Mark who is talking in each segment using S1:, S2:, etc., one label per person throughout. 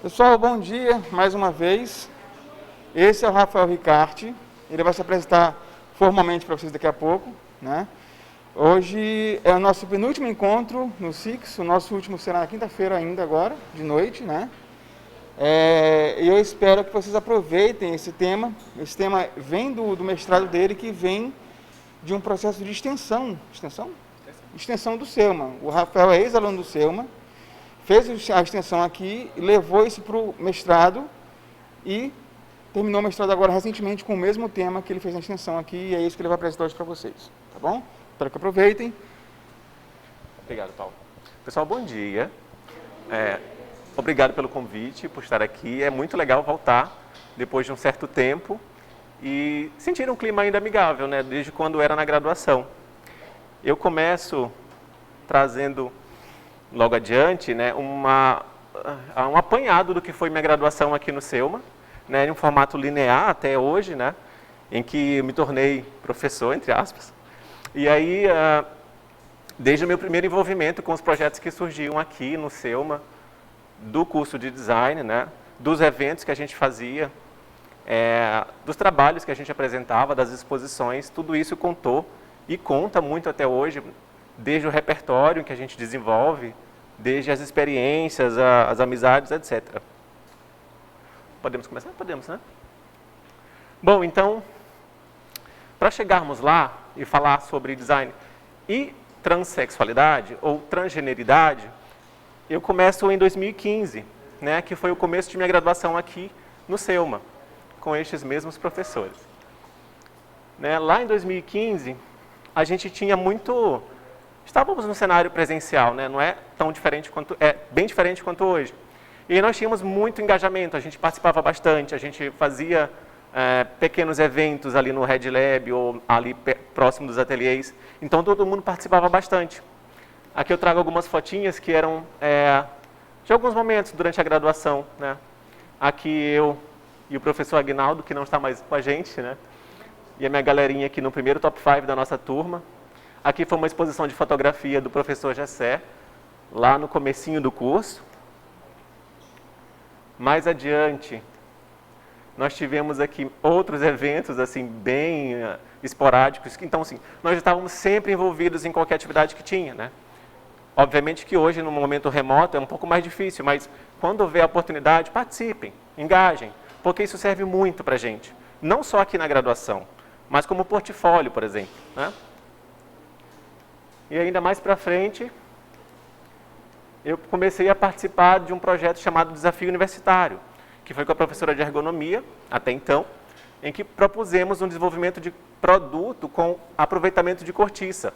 S1: Pessoal, bom dia mais uma vez. Esse é o Rafael Ricarte. Ele vai se apresentar formalmente para vocês daqui a pouco, né? Hoje é o nosso penúltimo encontro no SIX. O nosso último será na quinta-feira ainda agora, de noite, né? E eu espero que vocês aproveitem esse tema. Esse tema vem do mestrado dele, que vem de um processo de extensão do Selma. O Rafael é ex-aluno do Selma, fez a extensão aqui, levou isso para o mestrado e terminou o mestrado agora recentemente com o mesmo tema que ele fez na extensão aqui, e é isso que ele vai apresentar hoje para vocês, tá bom? Espero que aproveitem.
S2: Obrigado, Paulo. Pessoal, bom dia. Obrigado pelo convite, por estar aqui. É muito legal voltar depois de um certo tempo e sentir um clima ainda amigável, né? Desde quando era na graduação. Eu começo trazendo logo adiante, né, um apanhado do que foi minha graduação aqui no Selma, né, em um formato linear até hoje, né, em que eu me tornei professor, entre aspas. E aí, desde o meu primeiro envolvimento com os projetos que surgiam aqui no Selma, do curso de design, né, dos eventos que a gente fazia, dos trabalhos que a gente apresentava, das exposições, tudo isso contou e conta muito até hoje, desde o repertório que a gente desenvolve, desde as experiências, as amizades, etc. Podemos começar? Podemos, né? Bom, então, para chegarmos lá e falar sobre design e transexualidade ou transgeneridade, eu começo em 2015, né, que foi o começo de minha graduação aqui no Selma, com estes mesmos professores. Né, lá em 2015, a gente tinha muito... Estávamos no cenário presencial, né? Não é tão diferente quanto... É bem diferente quanto hoje. E nós tínhamos muito engajamento, a gente participava bastante, a gente fazia pequenos eventos ali no Red Lab ou ali próximo dos ateliês. Então, todo mundo participava bastante. Aqui eu trago algumas fotinhas que eram de alguns momentos durante a graduação, né? Aqui eu e o professor Aguinaldo, que não está mais com a gente, né? E a minha galerinha aqui no primeiro top 5 da nossa turma. Aqui foi uma exposição de fotografia do professor Gessé, lá no comecinho do curso. Mais adiante, nós tivemos aqui outros eventos assim bem esporádicos. Então, assim, nós estávamos sempre envolvidos em qualquer atividade que tinha, né? Obviamente que hoje, no momento remoto, é um pouco mais difícil, mas quando houver a oportunidade, participem, engajem, porque isso serve muito para a gente. Não só aqui na graduação, mas como portfólio, por exemplo, né? E ainda mais para frente, eu comecei a participar de um projeto chamado Desafio Universitário, que foi com a professora de ergonomia, até então, em que propusemos um desenvolvimento de produto com aproveitamento de cortiça.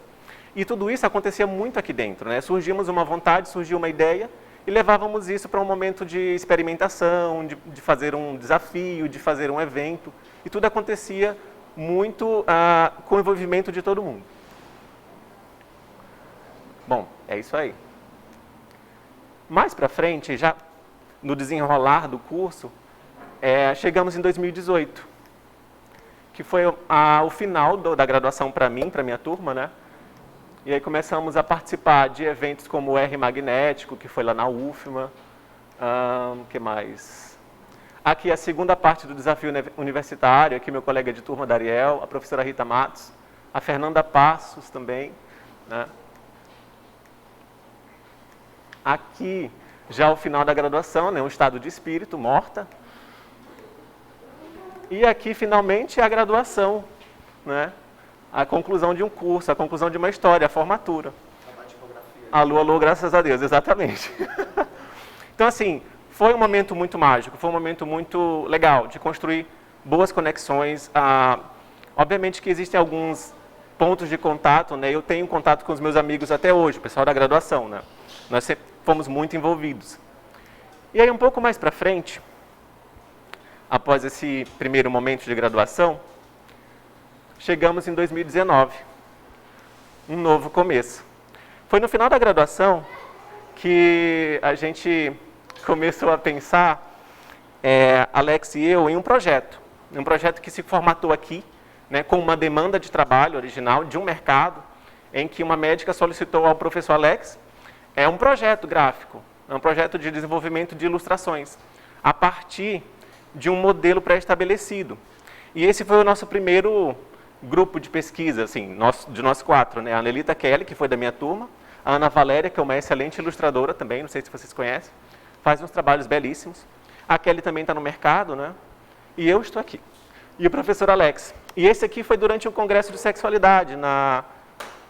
S2: E tudo isso acontecia muito aqui dentro, né? Surgimos uma vontade, surgiu uma ideia, e levávamos isso para um momento de experimentação, de fazer um desafio, de fazer um evento, e tudo acontecia muito com o envolvimento de todo mundo. Bom, é isso aí. Mais para frente, já no desenrolar do curso, chegamos em 2018, que foi o final da graduação para mim, para minha turma, né? E aí começamos a participar de eventos como o R Magnético, que foi lá na UFMA. Que mais? Aqui a segunda parte do desafio universitário, aqui meu colega de turma, Dariel, a professora Rita Matos, a Fernanda Passos também, né? Aqui, já o final da graduação, né, um estado de espírito, morta. E aqui, finalmente, a graduação, né, a conclusão de um curso, a conclusão de uma história, a formatura. Alô, alô, graças a Deus, exatamente. Então, assim, foi um momento muito mágico, foi um momento muito legal de construir boas conexões. Obviamente que existem alguns pontos de contato, né, eu tenho contato com os meus amigos até hoje, o pessoal da graduação, né. Nós sempre fomos muito envolvidos. E aí, um pouco mais para frente, após esse primeiro momento de graduação, chegamos em 2019, um novo começo. Foi no final da graduação que a gente começou a pensar, Alex e eu, em um projeto que se formatou aqui, né, com uma demanda de trabalho original de um mercado, em que uma médica solicitou ao professor Alex um projeto gráfico É um projeto de desenvolvimento de ilustrações, a partir de um modelo pré-estabelecido. E esse foi o nosso primeiro grupo de pesquisa, assim, de nós 4, né? A Anelita Kelly, que foi da minha turma, a Ana Valéria, que é uma excelente ilustradora também, não sei se vocês conhecem, faz uns trabalhos belíssimos. A Kelly também está no mercado, né? E eu estou aqui. E o professor Alex. E esse aqui foi durante um congresso de sexualidade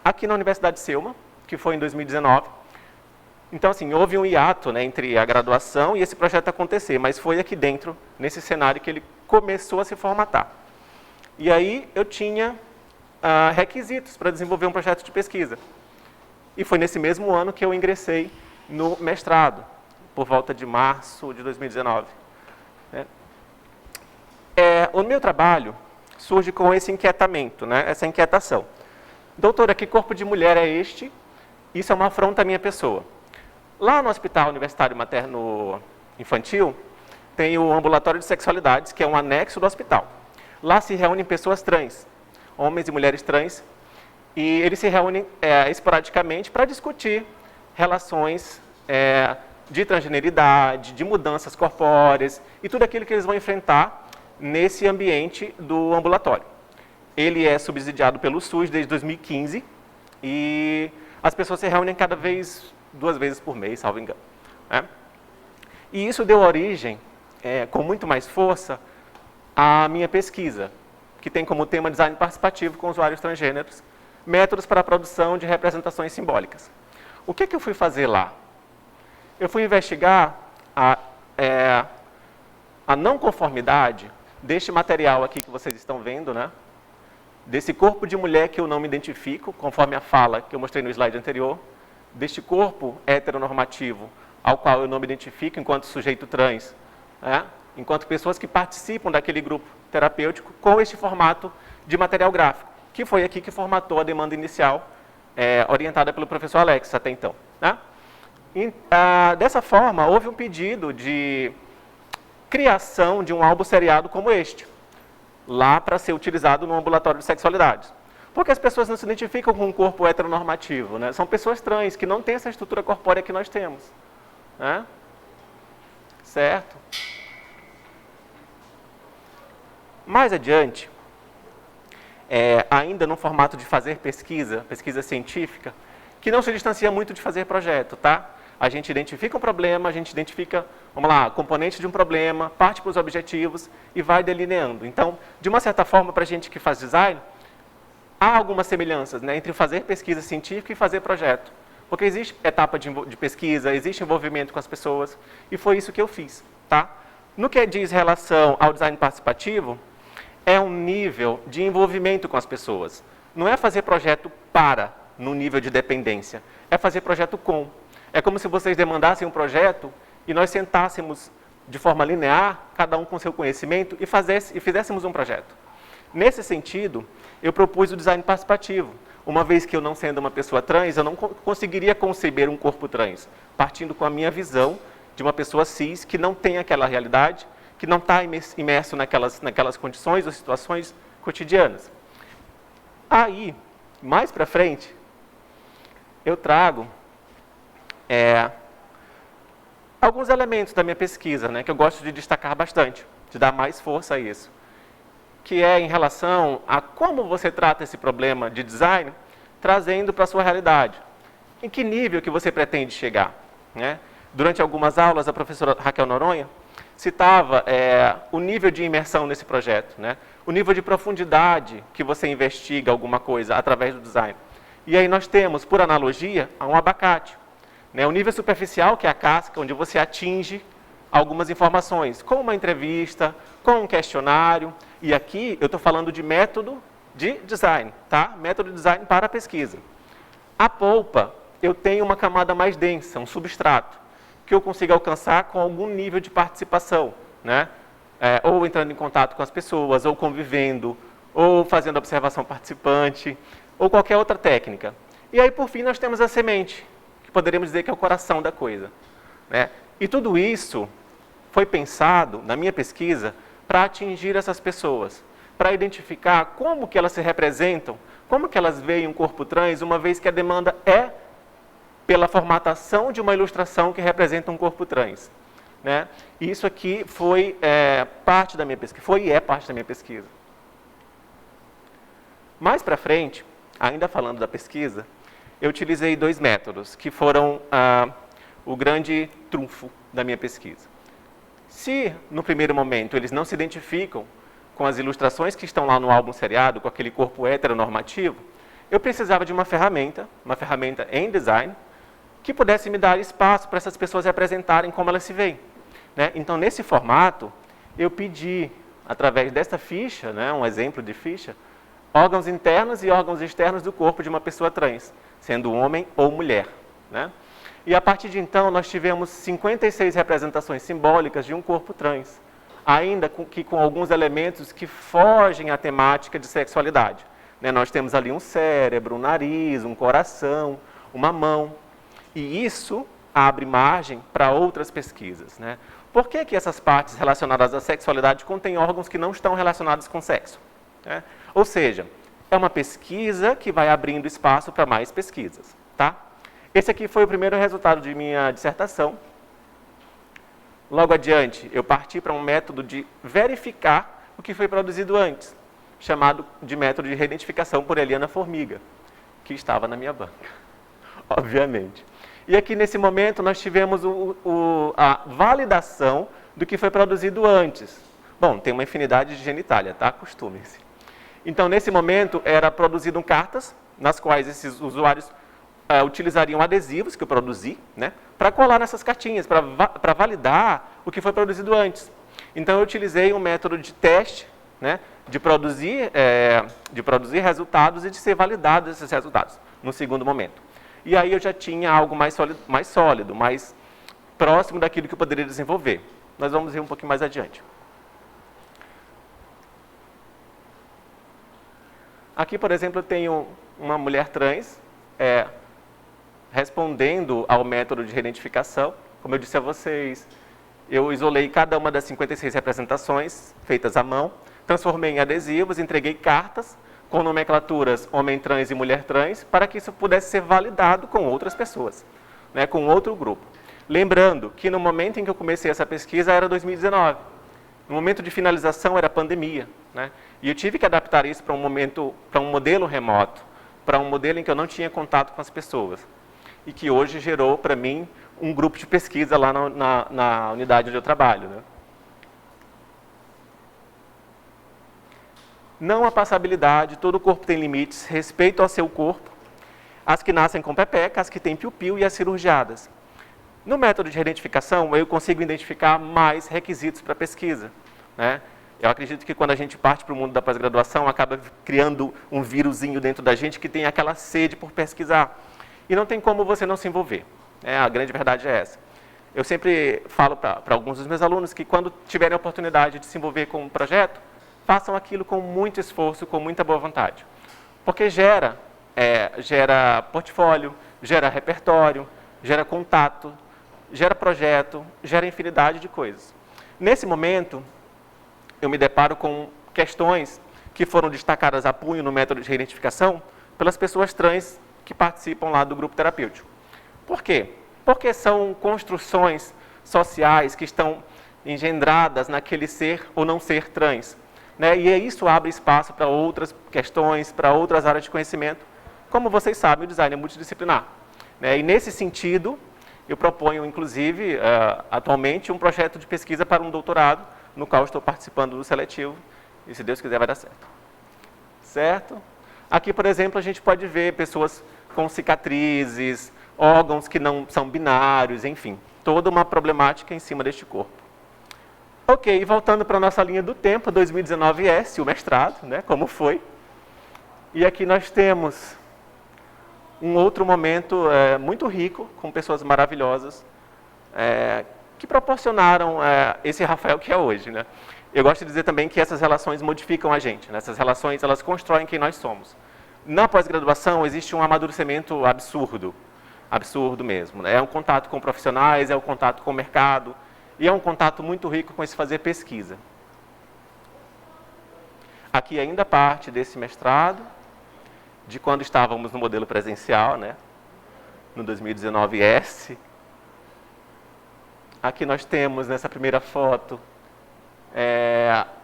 S2: aqui na Universidade de Selma, que foi em 2019. Então, assim, houve um hiato, né, entre a graduação e esse projeto acontecer, mas foi aqui dentro, nesse cenário, que ele começou a se formatar. E aí eu tinha requisitos para desenvolver um projeto de pesquisa. E foi nesse mesmo ano que eu ingressei no mestrado, por volta de março de 2019. O meu trabalho surge com esse inquietamento, né, essa inquietação. Doutora, que corpo de mulher é este? Isso é uma afronta à minha pessoa. Lá no Hospital Universitário Materno Infantil, tem o ambulatório de sexualidades, que é um anexo do hospital. Lá se reúnem pessoas trans, homens e mulheres trans, e eles se reúnem esporadicamente para discutir relações de transgeneridade, de mudanças corpóreas e tudo aquilo que eles vão enfrentar nesse ambiente do ambulatório. Ele é subsidiado pelo SUS desde 2015 e as pessoas se reúnem 2 vezes por mês, salvo engano. Né? E isso deu origem, com muito mais força, à minha pesquisa, que tem como tema design participativo com usuários transgêneros, métodos para a produção de representações simbólicas. O que eu fui fazer lá? Eu fui investigar a não conformidade deste material aqui que vocês estão vendo, né? Desse corpo de mulher que eu não me identifico, conforme a fala que eu mostrei no slide anterior, deste corpo heteronormativo ao qual eu não me identifico enquanto sujeito trans, né? Enquanto pessoas que participam daquele grupo terapêutico com este formato de material gráfico, que foi aqui que formatou a demanda inicial, orientada pelo professor Alex até então. Né? E, dessa forma, houve um pedido de criação de um álbum seriado como este, lá para ser utilizado no ambulatório de sexualidades. Porque as pessoas não se identificam com um corpo heteronormativo, né? São pessoas trans, que não têm essa estrutura corpórea que nós temos. Né? Certo? Mais adiante, ainda no formato de fazer pesquisa científica, que não se distancia muito de fazer projeto, tá? A gente identifica um problema, a gente identifica, vamos lá, componentes de um problema, parte para os objetivos e vai delineando. Então, de uma certa forma, para a gente que faz design, há algumas semelhanças, né, entre fazer pesquisa científica e fazer projeto. Porque existe etapa de pesquisa, existe envolvimento com as pessoas, e foi isso que eu fiz, tá? No que diz relação ao design participativo, é um nível de envolvimento com as pessoas. Não é fazer projeto no nível de dependência, é fazer projeto com. É como se vocês demandassem um projeto e nós sentássemos de forma linear, cada um com seu conhecimento, e fizéssemos um projeto. Nesse sentido, eu propus o design participativo. Uma vez que eu, não sendo uma pessoa trans, eu não conseguiria conceber um corpo trans, partindo com a minha visão de uma pessoa cis que não tem aquela realidade, que não está imerso naquelas condições ou situações cotidianas. Aí, mais para frente, eu trago alguns elementos da minha pesquisa, né, que eu gosto de destacar bastante, de dar mais força a isso, que é em relação a como você trata esse problema de design, trazendo para a sua realidade. Em que nível que você pretende chegar? Né? Durante algumas aulas, a professora Raquel Noronha citava o nível de imersão nesse projeto, né? O nível de profundidade que você investiga alguma coisa através do design. E aí nós temos, por analogia, um abacate. Né? O nível superficial, que é a casca, onde você atinge algumas informações, com uma entrevista, com um questionário. E aqui eu estou falando de método de design, tá? Método de design para a pesquisa. A polpa, eu tenho uma camada mais densa, um substrato, que eu consigo alcançar com algum nível de participação, né? Ou entrando em contato com as pessoas, ou convivendo, ou fazendo observação participante, ou qualquer outra técnica. E aí, por fim, nós temos a semente, que poderíamos dizer que é o coração da coisa. Né? E tudo isso foi pensado, na minha pesquisa, para atingir essas pessoas, para identificar como que elas se representam, como que elas veem um corpo trans, uma vez que a demanda é pela formatação de uma ilustração que representa um corpo trans. Né? Isso aqui foi parte da minha pesquisa, foi e é parte da minha pesquisa. Mais para frente, ainda falando da pesquisa, eu utilizei 2 métodos que foram o grande trunfo da minha pesquisa. Se, no primeiro momento, eles não se identificam com as ilustrações que estão lá no álbum seriado, com aquele corpo heteronormativo, eu precisava de uma ferramenta em design, que pudesse me dar espaço para essas pessoas representarem como elas se veem. Né? Então, nesse formato, eu pedi, através dessa ficha, né, um exemplo de ficha, órgãos internos e órgãos externos do corpo de uma pessoa trans, sendo homem ou mulher. Né? E a partir de então, nós tivemos 56 representações simbólicas de um corpo trans, ainda com alguns elementos que fogem à temática de sexualidade. Né? Nós temos ali um cérebro, um nariz, um coração, uma mão. E isso abre margem para outras pesquisas. Né? Por que essas partes relacionadas à sexualidade contêm órgãos que não estão relacionados com sexo? Né? Ou seja, é uma pesquisa que vai abrindo espaço para mais pesquisas. Tá? Esse aqui foi o primeiro resultado de minha dissertação. Logo adiante, eu parti para um método de verificar o que foi produzido antes, chamado de método de reidentificação por Eliana Formiga, que estava na minha banca, obviamente. E aqui, nesse momento, nós tivemos a validação do que foi produzido antes. Bom, tem uma infinidade de genitália, tá? Acostumem-se. Então, nesse momento, era produzido cartas, nas quais esses usuários utilizariam adesivos que eu produzi, né, para colar nessas cartinhas, para validar o que foi produzido antes. Então, eu utilizei um método de teste, né, de produzir resultados e de ser validados esses resultados, no segundo momento. E aí eu já tinha algo mais sólido, mais próximo daquilo que eu poderia desenvolver. Nós vamos ver um pouquinho mais adiante. Aqui, por exemplo, eu tenho uma mulher trans respondendo ao método de reidentificação. Como eu disse a vocês, eu isolei cada uma das 56 representações feitas à mão, transformei em adesivos, entreguei cartas com nomenclaturas homem trans e mulher trans, para que isso pudesse ser validado com outras pessoas, né, com outro grupo. Lembrando que no momento em que eu comecei essa pesquisa era 2019. No momento de finalização era pandemia, né? E eu tive que adaptar isso para um modelo remoto, para um modelo em que eu não tinha contato com as pessoas. E que hoje gerou para mim um grupo de pesquisa lá na unidade onde eu trabalho. Né? Não há passabilidade, todo corpo tem limites, respeito ao seu corpo, as que nascem com pepeca, as que têm piu-piu e as cirurgiadas. No método de reidentificação, eu consigo identificar mais requisitos para pesquisa. Né? Eu acredito que quando a gente parte para o mundo da pós-graduação, acaba criando um vírusinho dentro da gente que tem aquela sede por pesquisar. E não tem como você não se envolver. A grande verdade é essa. Eu sempre falo para alguns dos meus alunos que quando tiverem a oportunidade de se envolver com um projeto, façam aquilo com muito esforço, com muita boa vontade. Porque gera portfólio, gera repertório, gera contato, gera projeto, gera infinidade de coisas. Nesse momento, eu me deparo com questões que foram destacadas a punho no método de reidentificação pelas pessoas trans que participam lá do grupo terapêutico. Por quê? Porque são construções sociais que estão engendradas naquele ser ou não ser trans. Né? E isso abre espaço para outras questões, para outras áreas de conhecimento. Como vocês sabem, o design é multidisciplinar. Né? E nesse sentido, eu proponho, inclusive, atualmente, um projeto de pesquisa para um doutorado, no qual estou participando do seletivo, e se Deus quiser vai dar certo. Certo? Aqui, por exemplo, a gente pode ver pessoas com cicatrizes, órgãos que não são binários, enfim, toda uma problemática em cima deste corpo. Ok, voltando para a nossa linha do tempo, 2019 o mestrado, né, como foi. E aqui nós temos um outro momento muito rico, com pessoas maravilhosas, que proporcionaram esse Rafael que é hoje. Né? Eu gosto de dizer também que essas relações modificam a gente, né? Essas relações elas constroem quem nós somos. Na pós-graduação existe um amadurecimento absurdo mesmo. Né? É um contato com profissionais, é um contato com o mercado, e é um contato muito rico com esse fazer pesquisa. Aqui ainda parte desse mestrado, de quando estávamos no modelo presencial, né? no 2019S. Aqui nós temos, nessa primeira foto,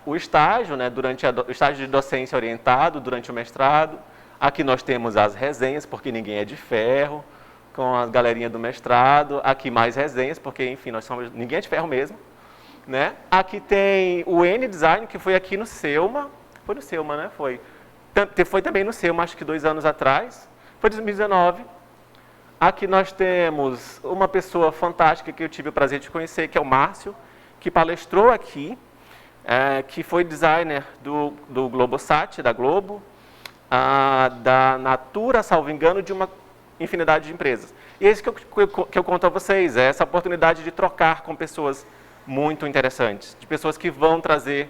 S2: o estágio, né, o estágio de docência orientado durante o mestrado. Aqui nós temos as resenhas, porque ninguém é de ferro, com a galerinha do mestrado. Aqui mais resenhas, porque, enfim, ninguém é de ferro mesmo. Né? Aqui tem o N-Design, que foi aqui no Selma. Foi no Selma, né? Foi também no Selma, acho que 2 anos atrás. Foi 2019. Aqui nós temos uma pessoa fantástica que eu tive o prazer de conhecer, que é o Márcio, que palestrou aqui, que foi designer do Globosat, da Globo, da Natura, salvo engano, de uma infinidade de empresas. E é isso que eu conto a vocês, é essa oportunidade de trocar com pessoas muito interessantes, de pessoas que vão trazer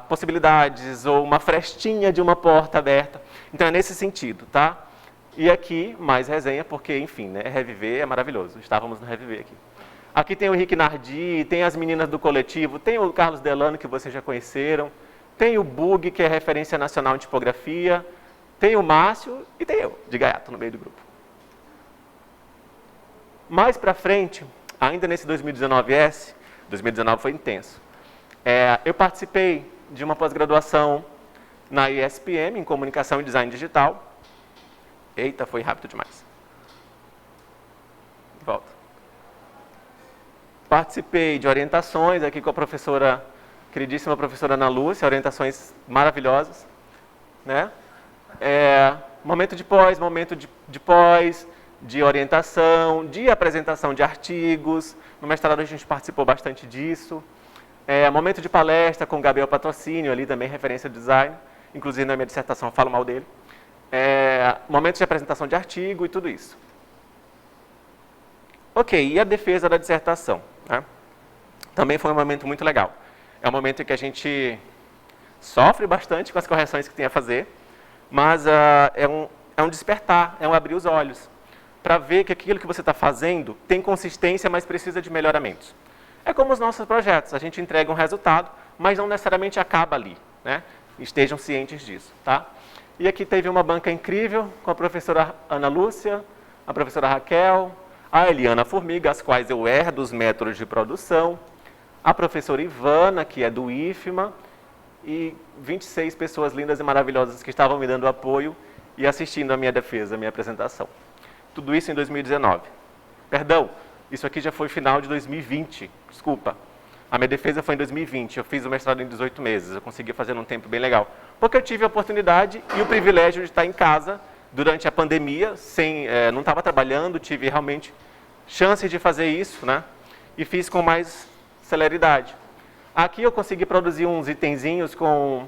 S2: possibilidades ou uma frestinha de uma porta aberta. Então é nesse sentido, tá? E aqui, mais resenha, porque, enfim, né, Reviver é maravilhoso. Estávamos no Reviver aqui. Aqui tem o Henrique Nardi, tem as meninas do coletivo, tem o Carlos Delano, que vocês já conheceram, tem o Bug, que é referência nacional em tipografia, tem o Márcio e tem eu, de gaiato, no meio do grupo. Mais para frente, ainda nesse 2019S, 2019 foi intenso, eu participei de uma pós-graduação na ISPM, em Comunicação e Design Digital. Eita, foi rápido demais. Volta. Participei de orientações aqui com a professora, queridíssima professora Ana Lúcia, orientações maravilhosas. Né? Momento de pós, de orientação, de apresentação de artigos. No mestrado a gente participou bastante disso. Momento de palestra com o Gabriel Patrocínio, ali também referência de design. Inclusive na minha dissertação eu falo mal dele. Momentos de apresentação de artigo e tudo isso. Ok, e a defesa da dissertação? Né? Também foi um momento muito legal. É um momento em que a gente sofre bastante com as correções que tem a fazer, mas é um despertar, é um abrir os olhos, para ver que aquilo que você está fazendo tem consistência, mas precisa de melhoramentos. É como os nossos projetos, a gente entrega um resultado, mas não necessariamente acaba ali. Né? Estejam cientes disso. Tá? E aqui teve uma banca incrível com a professora Ana Lúcia, a professora Raquel, a Eliana Formiga, as quais eu herdo os métodos de produção, a professora Ivana, que é do IFMA, e 26 pessoas lindas e maravilhosas que estavam me dando apoio e assistindo a minha defesa, a minha apresentação. Tudo isso em 2019. Perdão, isso aqui já foi final de 2020, desculpa. A minha defesa foi em 2020, eu fiz o mestrado em 18 meses, eu consegui fazer num tempo bem legal. Porque eu tive a oportunidade e o privilégio de estar em casa durante a pandemia, não estava trabalhando, tive realmente chance de fazer isso, né? E fiz com mais celeridade. Aqui eu consegui produzir uns itenzinhos com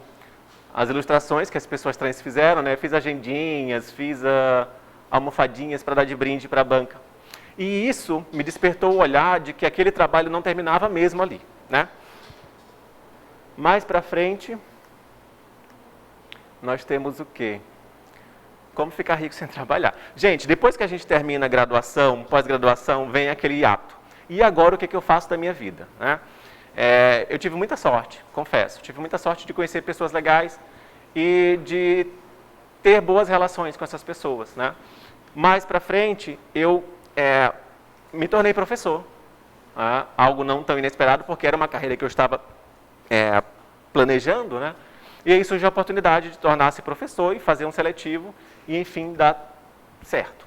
S2: as ilustrações que as pessoas trans fizeram, né? Fiz agendinhas, fiz almofadinhas para dar de brinde para a banca. E isso me despertou o olhar de que aquele trabalho não terminava mesmo ali, né? Mais para frente, nós temos o quê? Como ficar rico sem trabalhar. Gente, depois que a gente termina a graduação, pós-graduação, vem aquele hiato. E agora o que eu faço da minha vida? Né? Eu tive muita sorte, confesso. Tive muita sorte de conhecer pessoas legais e de ter boas relações com essas pessoas. Né? Mais para frente, eu me tornei professor. Algo não tão inesperado, porque era uma carreira que eu estava planejando, né? E aí surgiu a oportunidade de tornar-se professor e fazer um seletivo e, enfim, dar certo.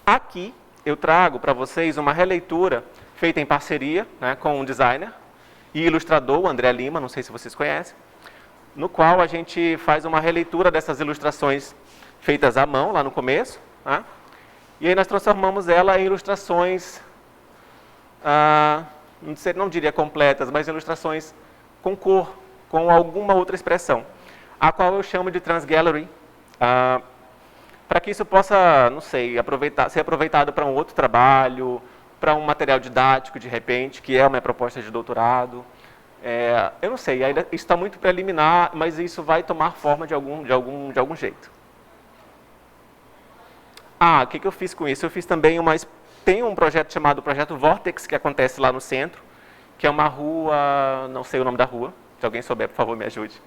S2: Aqui eu trago para vocês uma releitura feita em parceria, né, com um designer e ilustrador, o André Lima, não sei se vocês conhecem, no qual a gente faz uma releitura dessas ilustrações feitas à mão, lá no começo, né? E aí nós transformamos ela em ilustrações, não diria completas, mas ilustrações com cor, com alguma outra expressão, a qual eu chamo de Transgallery, para que isso possa, não sei, ser aproveitado para um outro trabalho, para um material didático, de repente, que é a minha proposta de doutorado. Eu não sei, ainda isso está muito preliminar, mas isso vai tomar forma de algum jeito. O que eu fiz com isso? Eu fiz também tem um projeto chamado Projeto Vortex, que acontece lá no centro, que é uma rua, não sei o nome da rua, se alguém souber, por favor, me ajude.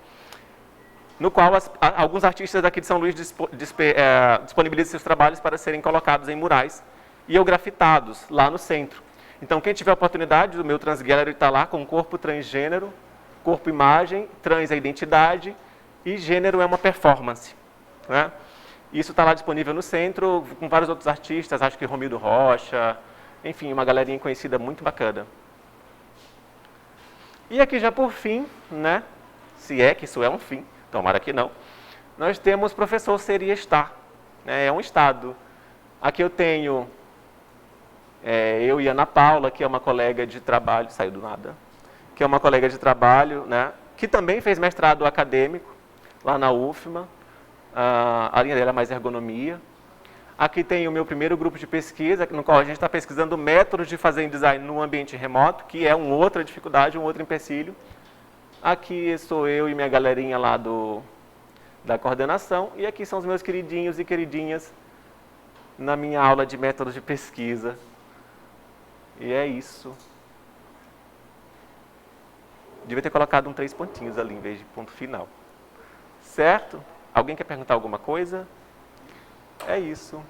S2: no qual alguns artistas daqui de São Luís disponibilizam seus trabalhos para serem colocados em murais e ou grafitados lá no centro. Então, quem tiver a oportunidade, o meu Trans Gallery está lá com corpo transgênero, corpo imagem, trans é identidade e gênero é uma performance, né? Isso está lá disponível no centro, com vários outros artistas, acho que Romildo Rocha, enfim, uma galerinha conhecida muito bacana. E aqui já por fim, né, se é que isso é um fim, tomara que não, nós temos professor seria estar, né, é um estado. Aqui eu tenho eu e Ana Paula, que é uma colega de trabalho, saiu do nada, que é uma colega de trabalho, né, que também fez mestrado acadêmico lá na UFMA, a linha dela é mais ergonomia. Aqui tem o meu primeiro grupo de pesquisa, no qual a gente está pesquisando métodos de fazer design no ambiente remoto, que é uma outra dificuldade, um outro empecilho. Aqui sou eu e minha galerinha lá da coordenação, e aqui são os meus queridinhos e queridinhas na minha aula de métodos de pesquisa. E é isso. Devia ter colocado 3 pontinhos ali, em vez de ponto final. Certo? Alguém quer perguntar alguma coisa? É isso.